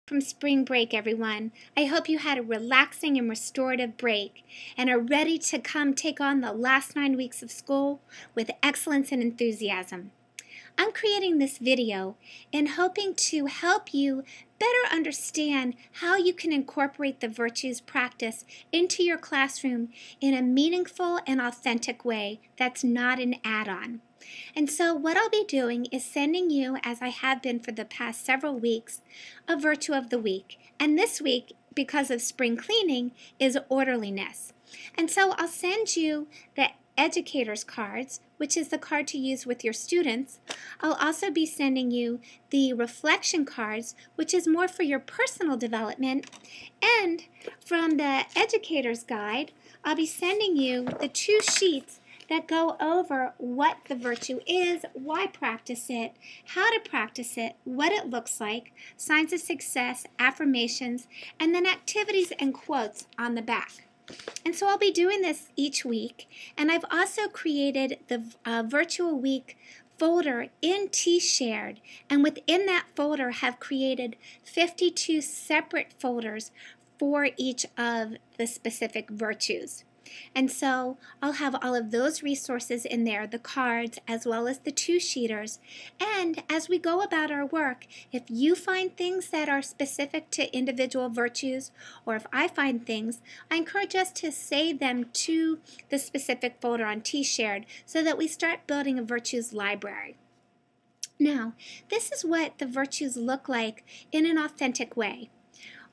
From spring break, everyone. I hope you had a relaxing and restorative break and are ready to come take on the last 9 weeks of school with excellence and enthusiasm. I'm creating this video in hoping to help you better understand how you can incorporate the virtues practice into your classroom in a meaningful and authentic way that's not an add-on. And so what I'll be doing is sending you, as I have been for the past several weeks, a virtue of the week. And this week, because of spring cleaning, is orderliness. And so I'll send you the educator's cards, which is the card to use with your students. I'll also be sending you the reflection cards, which is more for your personal development. And from the educator's guide, I'll be sending you the 2 sheets that go over what the virtue is, why practice it, how to practice it, what it looks like, signs of success, affirmations, and then activities and quotes on the back. And so I'll be doing this each week, and I've also created the Virtual Week folder in T-Shared, and within that folder have created 52 separate folders for each of the specific virtues. And so I'll have all of those resources in there, the cards as well as the 2-sheeters. And as we go about our work, if you find things that are specific to individual virtues, or if I find things, I encourage us to save them to the specific folder on T-Shared so that we start building a virtues library. Now, this is what the virtues look like in an authentic way.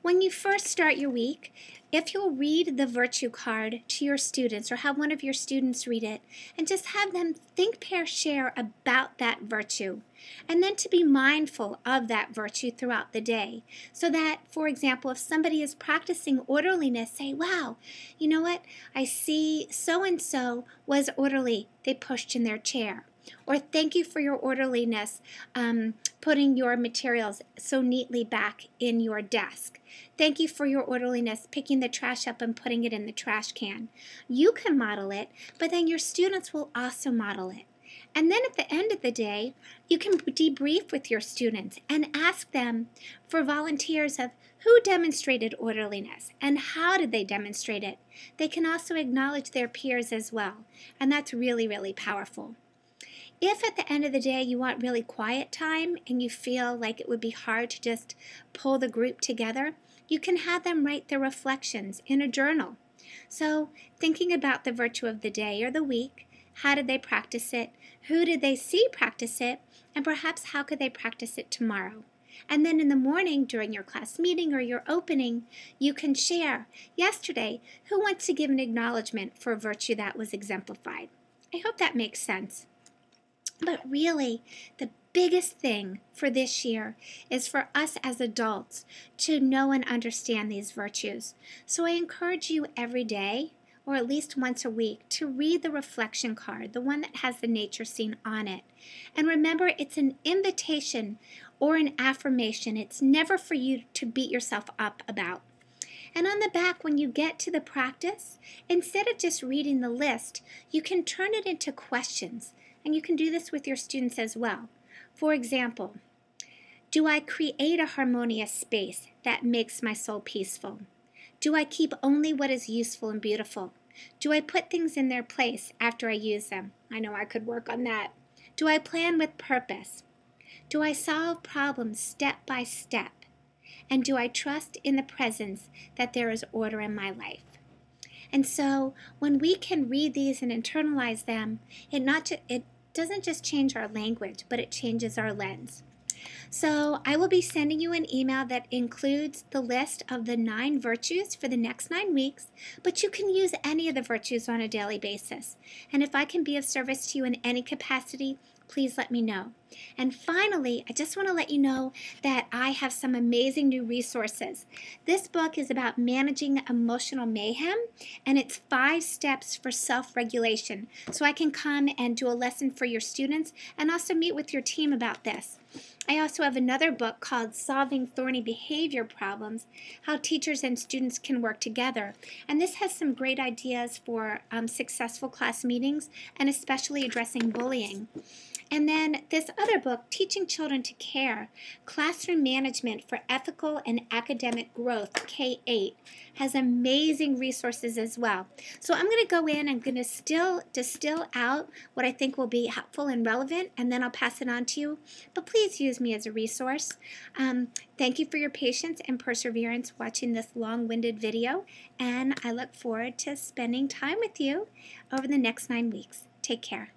When you first start your week, if you'll read the virtue card to your students or have one of your students read it and just have them think, pair, share about that virtue, and then to be mindful of that virtue throughout the day so that, for example, if somebody is practicing orderliness, say, wow, you know what, I see so-and-so was orderly, they pushed in their chair. Or thank you for your orderliness, putting your materials so neatly back in your desk. Thank you for your orderliness, picking the trash up and putting it in the trash can. You can model it, but then your students will also model it. And then at the end of the day, you can debrief with your students and ask them for volunteers of who demonstrated orderliness and how did they demonstrate it. They can also acknowledge their peers as well, and that's really, really powerful. If at the end of the day you want really quiet time and you feel like it would be hard to just pull the group together, you can have them write their reflections in a journal. So thinking about the virtue of the day or the week, how did they practice it, who did they see practice it, and perhaps how could they practice it tomorrow. And then in the morning during your class meeting or your opening, you can share, yesterday, who wants to give an acknowledgement for a virtue that was exemplified. I hope that makes sense. But really, the biggest thing for this year is for us as adults to know and understand these virtues. So I encourage you every day, or at least once a week, to read the reflection card, the one that has the nature scene on it. And remember, it's an invitation or an affirmation. It's never for you to beat yourself up about. And on the back, when you get to the practice, instead of just reading the list, you can turn it into questions. And you can do this with your students as well. For example, do I create a harmonious space that makes my soul peaceful? Do I keep only what is useful and beautiful? Do I put things in their place after I use them? I know I could work on that. Do I plan with purpose? Do I solve problems step by step? And do I trust in the presence that there is order in my life? And so when we can read these and internalize them, it doesn't just change our language, but it changes our lens. So I will be sending you an email that includes the list of the 9 virtues for the next 9 weeks, but you can use any of the virtues on a daily basis. And if I can be of service to you in any capacity, please let me know. And finally, I just want to let you know that I have some amazing new resources. This book is about managing emotional mayhem, and it's 5 steps for self-regulation. So I can come and do a lesson for your students and also meet with your team about this. I also have another book called Solving Thorny Behavior Problems, How Teachers and Students Can Work Together. And this has some great ideas for successful class meetings and especially addressing bullying. And then this other book, Teaching Children to Care, Classroom Management for Ethical and Academic Growth, K-8, has amazing resources as well. So I'm going to go in, I'm going to distill out what I think will be helpful and relevant, and then I'll pass it on to you. But please use me as a resource. Thank you for your patience and perseverance watching this long-winded video, and I look forward to spending time with you over the next 9 weeks. Take care.